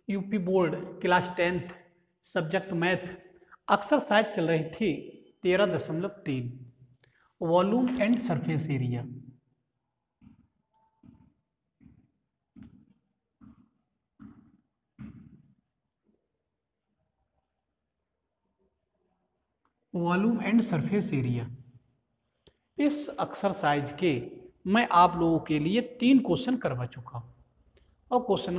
UP board class 10th subject math exercise चल रही थी 13.3 volume and surface area. Volume and surface area. इस exercise के मैं आप लोगों के लिए 3 क्वेश्चन करवा चुका हूं और क्वेश्चन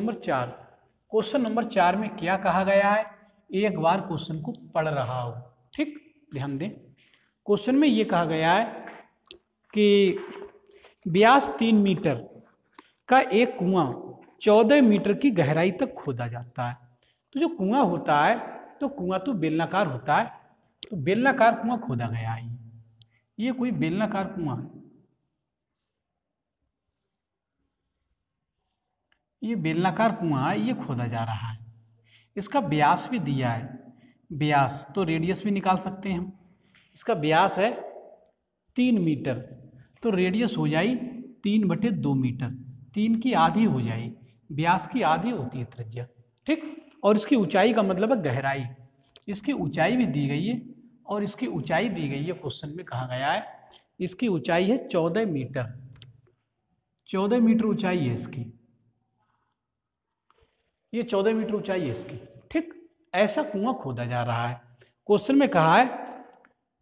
नंबर 4 में क्या कहा गया है, एक बार क्वेश्चन को पढ़ रहा हूं। ठीक, ध्यान दें। क्वेश्चन में ये कहा गया है कि व्यास 3 मीटर का एक कुआं 14 मीटर की गहराई तक खोदा जाता है। तो जो कुआं होता है, तो कुआं तो बेलनाकार होता है, तो बेलनाकार कुआं खोदा गया है। ये कोई बेलनाकार कुआं है, ये बेलनाकार कुआं है, ये खोदा जा रहा है। इसका व्यास भी दिया है, व्यास तो रेडियस भी निकाल सकते हैं हम। इसका व्यास है 3 मीटर, तो रेडियस हो जाए 3/2 मीटर, 3 की आधी हो जाए, व्यास की आधी होती है त्रिज्या। ठीक, और इसकी ऊंचाई का मतलब है गहराई। इसकी ऊंचाई भी दी गई है और इसकी ऊंचाई दी गई है, क्वेश्चन में कहा गया है इसकी ऊंचाई है 14 मीटर। 14 मीटर ऊंचाई है इसकी, ये 14 मीटर ऊंचाई है इसकी। ठीक, ऐसा कुआं खोदा जा रहा है। क्वेश्चन में कहा है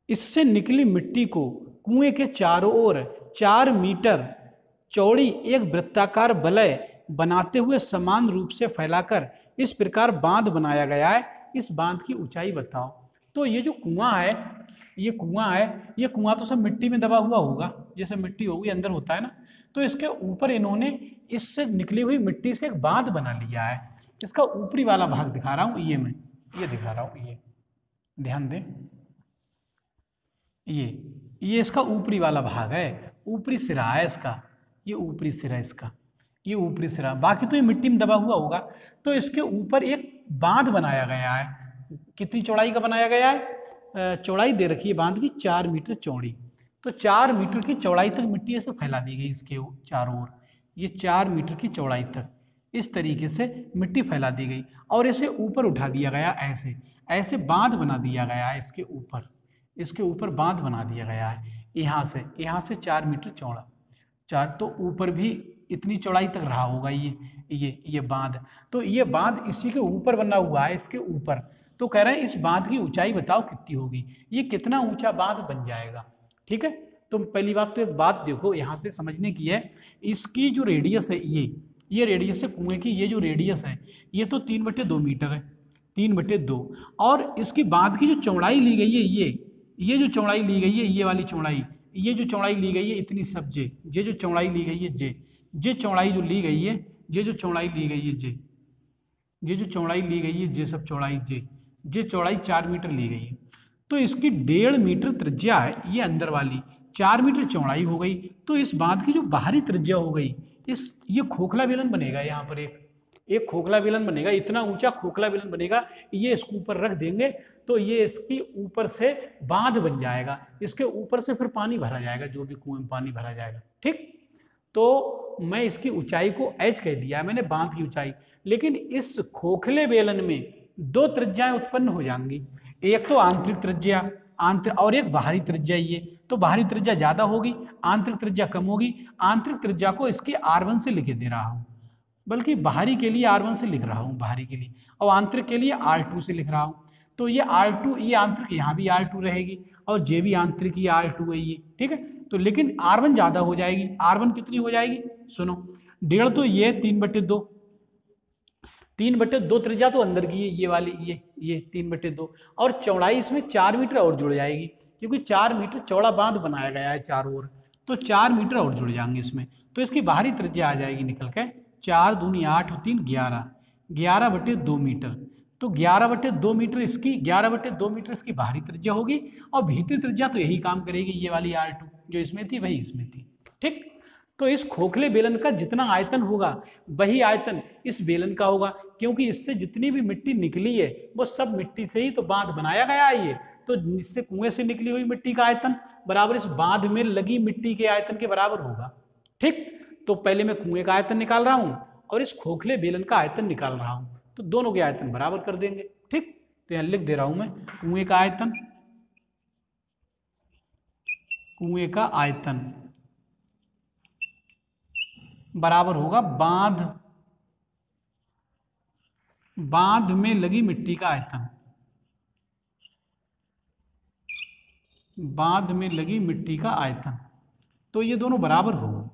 इससे निकली मिट्टी को कुएं के चारों ओर 4 मीटर चौड़ी एक वृत्ताकार वलय बनाते हुए समान रूप से फैलाकर इस प्रकार बांध बनाया गया है। इस बांध की ऊंचाई बताओ। तो ये जो कुआं है, ये कुआं तो सब मिट्टी में दबा हुआ होगा, जैसे मिट्टी होगी अंदर होता है ना। तो इसके ऊपर इन्होंने इससे निकली हुई मिट्टी से एक बांध बना लिया है। इसका ऊपरी वाला भाग दिखा रहा हूं, ये दिखा रहा हूं, ये ध्यान दें। ये इसका ऊपरी वाला भाग है, ऊपरी सिरा है इसका, ये ऊपरी सिरा इसका, ये ऊपरी सिरा। बाकी तो ये मिट्टी में दबा हुआ होगा। तो इसके ऊपर एक बांध बनाया गया है। कितनी चौड़ाई का बनाया गया है? चौड़ाई दे रखी है बांध की 4 मीटर चौड़ी। तो 4 मीटर की चौड़ाई तक मिट्टी ऐसे फैला दी गई इसके चारों ओर। ये 4 मीटर की चौड़ाई तक इस तरीके से मिट्टी फैला दी गई और इसे ऊपर उठा दिया गया, ऐसे बांध बना दिया गया है। इसके ऊपर बांध बना दिया गया है। यहाँ से 4 मीटर चौड़ा, 4 तो ऊपर भी इतनी चौड़ाई तक रहा होगा ये बांध। तो ये बांध इसी के ऊपर बना हुआ है, इसके ऊपर। तो कह रहे हैं इस बांध की ऊंचाई बताओ कितनी होगी, ये कितना ऊंचा बांध बन जाएगा। ठीक है, तो पहली बात तो एक बात देखो यहाँ से समझने की है, इसकी जो रेडियस है, ये रेडियस है कुएं की, ये जो रेडियस है ये तो 3/2 मीटर है, 3/2। और इसकी बांध की जो चौड़ाई ली गई है, ये जो चौड़ाई ली गई है, ये वाली चौड़ाई, ये जो चौड़ाई ली गई है इतनी सब जे, ये जो चौड़ाई ली गई है जे चौड़ाई जो ली गई है, ये जो चौड़ाई ली गई है ये जो चौड़ाई ली गई है जे सब चौड़ाई जे चौड़ाई 4 मीटर ली गई है। तो इसकी 1.5 मीटर त्रिज्या है, ये अंदर वाली 4 मीटर चौड़ाई हो गई। तो इस बांध की जो बाहरी त्रिज्या हो गई, ये खोखला बेलन बनेगा। यहाँ पर एक खोखला बेलन बनेगा, इतना ऊंचा खोखला बेलन बनेगा। ये इसको ऊपर रख देंगे तो ये इसकी ऊपर से बांध बन जाएगा। इसके ऊपर से फिर पानी भरा जाएगा, जो भी कुएं में पानी भरा जाएगा। ठीक, तो मैं इसकी ऊंचाई को h कह दिया मैंने, बांध की ऊंचाई। लेकिन इस खोखले बेलन में 2 त्रिज्याएं उत्पन्न हो जाएंगी, एक तो आंतरिक त्रिज्या और एक बाहरी त्रिज्या। ये तो बाहरी त्रिज्या ज्यादा होगी, आंतरिक त्रिज्या कम होगी। आंतरिक त्रिज्या को इसकी R1 से लिखे दे रहा हूं, बल्कि बाहरी के लिए R1 से लिख रहा हूं, बाहरी के लिए, और आंतरिक के लिए R2 से लिख रहा हूं। तो ये R2, ये आंतरिक, यहाँ भी R2 रहेगी और जे भी आंतरिक, ये R2 है ये। ठीक है, तो लेकिन R1 ज्यादा हो जाएगी। R1 कितनी हो जाएगी सुनो, 1.5 तो ये 3/2, 3/2 त्रिज्या तो अंदर की है, ये वाली, ये 3/2, और चौड़ाई इसमें 4 मीटर और जुड़ जाएगी, क्योंकि 4 मीटर चौड़ा बांध बनाया गया है चारों ओर। तो 4 मीटर और जुड़ जाएंगे इसमें। तो इसकी बाहरी त्रिज्या आ जाएगी निकल के 4 दूनी 8 और 3 11, 11/2 मीटर। तो 11/2 मीटर इसकी, 11/2 मीटर इसकी बाहरी त्रिज्या होगी, और भीतरी त्रिज्या तो यही काम करेगी, ये वाली R2 जो इसमें थी वही इसमें थी। ठीक, तो इस खोखले बेलन का जितना आयतन होगा वही आयतन इस बेलन का होगा, क्योंकि इससे जितनी भी मिट्टी निकली है वो सब मिट्टी से ही तो बांध बनाया गया है। ये तो इससे कुएं से निकली हुई मिट्टी का आयतन बराबर इस बांध में लगी मिट्टी के आयतन के बराबर होगा। ठीक, तो पहले मैं कुएं का आयतन निकाल रहा हूं और इस खोखले बेलन का आयतन निकाल रहा हूं। तो दोनों के आयतन बराबर कर देंगे। ठीक, तो यहाँ लिख दे रहा हूं मैं, कुएं का आयतन, कुएं का आयतन बराबर होगा बांध में लगी मिट्टी का आयतन, बांध में लगी मिट्टी का आयतन। तो ये दोनों बराबर होगा,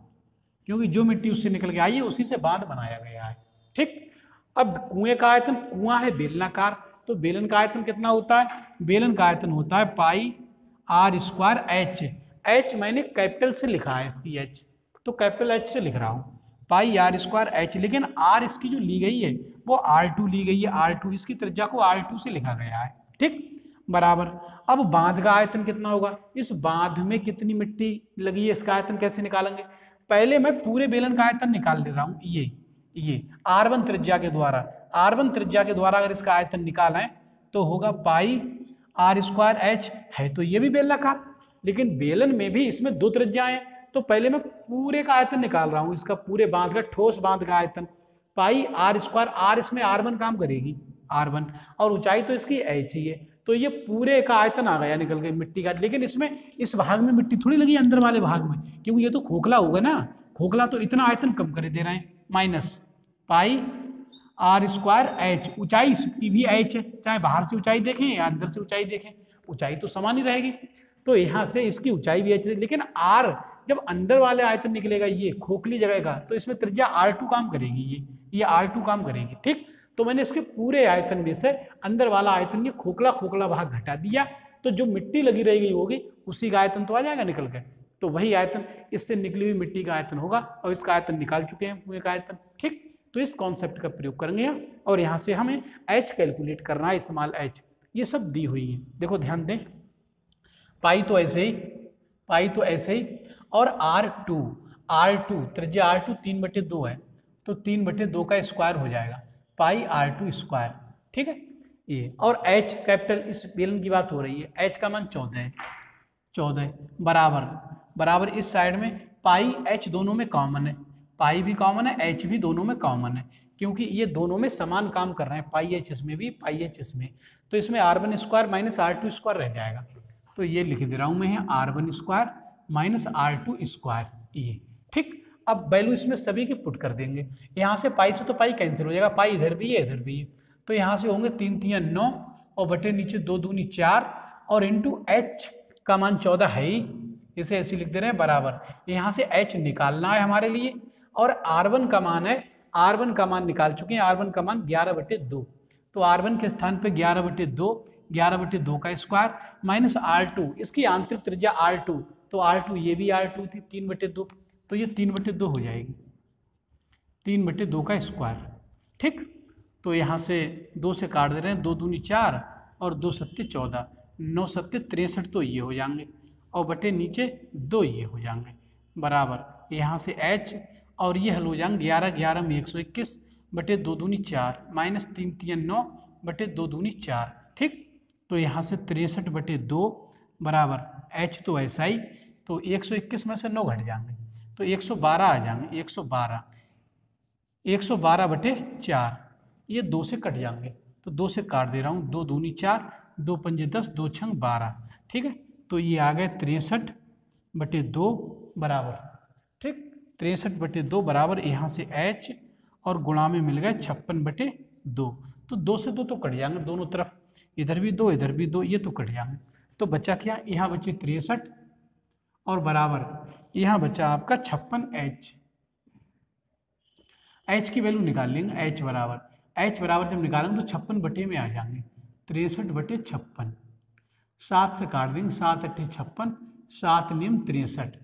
क्योंकि जो मिट्टी उससे निकल के आई है उसी से बांध बनाया गया है। ठीक, अब कुएं का आयतन, कुआं है बेलनाकार, तो बेलन का आयतन कितना होता है? बेलन का आयतन होता है पाई आर स्क्वायर एच। एच मैंने कैपिटल से लिखा है, इसकी एच, तो कैपिटल एच से लिख रहा हूँ, पाई आर स्क्वायर एच। लेकिन आर इसकी जो ली गई है वो R2 ली गई है, R2 इसकी त्रिज्या को R2 से लिखा गया है। ठीक, बराबर। अब बांध का आयतन कितना होगा? इस बांध में कितनी मिट्टी लगी है, इसका आयतन कैसे निकालेंगे? पहले मैं पूरे बेलन का आयतन निकाल ले रहा हूँ, ये R1 त्रिज्या के द्वारा, R1 त्रिज्या के द्वारा अगर इसका आयतन निकालें तो होगा पाई आर स्क्वायर एच। है तो ये भी बेलनाकार, लेकिन बेलन में भी इसमें दो त्रिज्याएं हैं, तो पहले मैं पूरे का आयतन निकाल रहा हूं, इसका पूरे बांध का, ठोस बांध का आयतन, पाई आर स्क्वायर, आर इसमें R1 काम करेगी, R1, और ऊंचाई तो इसकी एच ही है, तो ये पूरे का आयतन आ गया निकल गई मिट्टी का। लेकिन इसमें इस भाग में मिट्टी थोड़ी लगी, अंदर वाले भाग में, क्योंकि ये तो खोखला होगा ना, खोखला, तो इतना आयतन कम कर दे रहे हैं, minus pi r square h. ऊंचाई इसकी भी एच है, चाहे बाहर से ऊंचाई देखें या अंदर से ऊंचाई देखें, ऊंचाई तो समान ही रहेगी, तो यहाँ से इसकी ऊंचाई भी एच है। लेकिन आर जब अंदर वाले आयतन निकलेगा, ये खोखली जगह का, तो इसमें त्रिज्या R2 काम करेगी, ये R2 काम करेगी। ठीक, तो मैंने इसके पूरे आयतन में से अंदर वाला आयतन, ये खोखला खोखला भाग घटा दिया, तो जो मिट्टी लगी रहेगी होगी उसी का आयतन तो आ जाएगा निकल के, तो वही आयतन इससे निकली हुई मिट्टी का आयतन होगा, और इसका आयतन निकाल चुके हैं पूरे का आयतन। ठीक, तो इस कॉन्सेप्ट का प्रयोग करेंगे हम, और यहाँ से हमें एच कैलकुलेट करना है, स्मॉल एच, ये सब दी हुई है। देखो ध्यान दें, पाई तो ऐसे ही, पाई तो ऐसे ही, और R2 त्रिज्या R2 3/2 है, तो 3/2 का स्क्वायर हो जाएगा, पाई R2 स्क्वायर। ठीक है, ये, और H कैपिटल, इस बेलन की बात हो रही है, H का मान 14 है, 14 बराबर इस साइड में पाई H दोनों में कॉमन है, पाई भी कॉमन है, H भी दोनों में कॉमन है, क्योंकि ये दोनों में समान काम कर रहे हैं, पाई H इसमें भी, पाई H इसमें, तो इसमें R1 square minus R2 square रह जाएगा, तो ये लिख दे रहा हूं मैं यहाँ, R1 square minus R2 square, ये। ठीक, अब वैल्यू इसमें सभी के पुट कर देंगे, यहाँ से पाई से तो पाई कैंसिल हो जाएगा, पाई इधर भी है इधर भी है, तो यहाँ से होंगे 3 3 9, और बटे नीचे 2 दूनी 4, और इंटू H का मान 14 है ही, इसे ऐसे लिख दे रहे हैं बराबर। यहाँ से H निकालना है हमारे लिए, और R1 का मान है, R1 का मान निकाल चुके हैं, R1 का मान 11/2, तो R1 के स्थान पे 11/2 का स्क्वायर माइनस R2, इसकी आंतरिक त्रिज्या R2, तो R2 ये भी R2 थी 3/2, तो ये 3/2 हो जाएगी, 3/2 का स्क्वायर। ठीक, तो यहाँ से 2 से काट दे रहे हैं, 2 दूनी 4 और 2 सत्ते 14, 9 सत्ते 63, तो ये हो जाएंगे, और बटे नीचे 2 ये हो जाएंगे बराबर। यहाँ से H और ये हल हो जाएंगे, 11 11 में 121 बटे 2 दूनी 4 माइनस 3 3 9 बटे 2 दूनी 4। ठीक, तो यहाँ से 63/2 बराबर H तो ऐसा ही, तो 121 में से 9 घट जाएंगे, तो 112 आ जाएंगे, 112/4, ये 2 से कट जाएंगे, तो 2 से काट दे रहा हूँ, 2 दूनी 4, 2 पंजे 10, 2 छंग 12। ठीक है, तो ये आ गए 63/2 बराबर। ठीक, 63/2 बराबर, यहाँ से H और गुणा में मिल गए 56/2, तो 2 से 2 तो कट जाएंगे दोनों तरफ, इधर भी 2 इधर भी 2, ये तो कट जाएंगे, तो बचा क्या, यहाँ बचे 63 और बराबर यहाँ बचा आपका 56H। H की वैल्यू निकाल लेंगे, H बराबर जब निकालेंगे तो 56 में आ जाएंगे, 63/56, 7 से काट देंगे, 7 8 56, 7 नियम 63,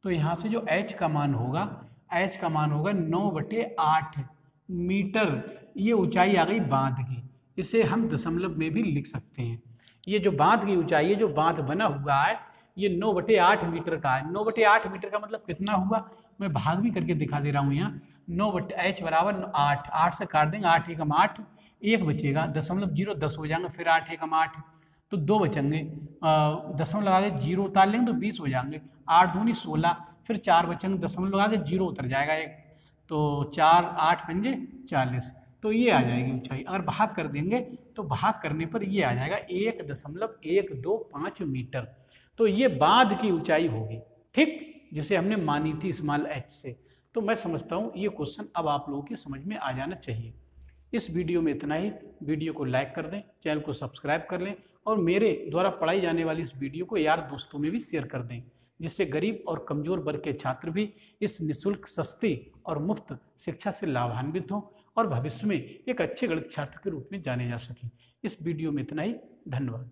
तो यहाँ से जो H का मान होगा, H का मान होगा 9/8 मीटर। ये ऊंचाई आ गई बांध की, इसे हम दशमलव में भी लिख सकते हैं। ये जो बांध की ऊंचाई है, जो बांध बना हुआ है, ये 9/8 मीटर का है। 9/8 मीटर का मतलब कितना हुआ, मैं भाग भी करके दिखा दे रहा हूँ यहाँ। 9/H बराबर 8, 8 से काट देंगे, 8 एकम 8, 1 बचेगा, 0.010 हो जाएंगे, फिर 8 एकम 8, तो 2 बचेंगे, दशमलव लगा के 0 उतार लेंगे तो 20 हो जाएंगे, 8 दूनी 16, फिर 4 बचेंगे, दशमलव लगा के 0 उतर जाएगा एक, तो 4 8 पंजे 40, तो ये आ जाएगी ऊंचाई। अगर भाग कर देंगे तो भाग करने पर ये आ जाएगा 1.125 मीटर। तो ये बांध की ऊंचाई होगी, ठीक, जिसे हमने मानी थी स्मॉल h से। तो मैं समझता हूँ ये क्वेश्चन अब आप लोगों की समझ में आ जाना चाहिए। इस वीडियो में इतना ही। वीडियो को लाइक कर दें, चैनल को सब्सक्राइब कर लें और मेरे द्वारा पढ़ाई जाने वाली इस वीडियो को यार दोस्तों में भी शेयर कर दें, जिससे गरीब और कमजोर वर्ग के छात्र भी इस निःशुल्क, सस्ती और मुफ्त शिक्षा से लाभान्वित हों और भविष्य में एक अच्छे गणित छात्र के रूप में जाने जा सकें। इस वीडियो में इतना ही। धन्यवाद।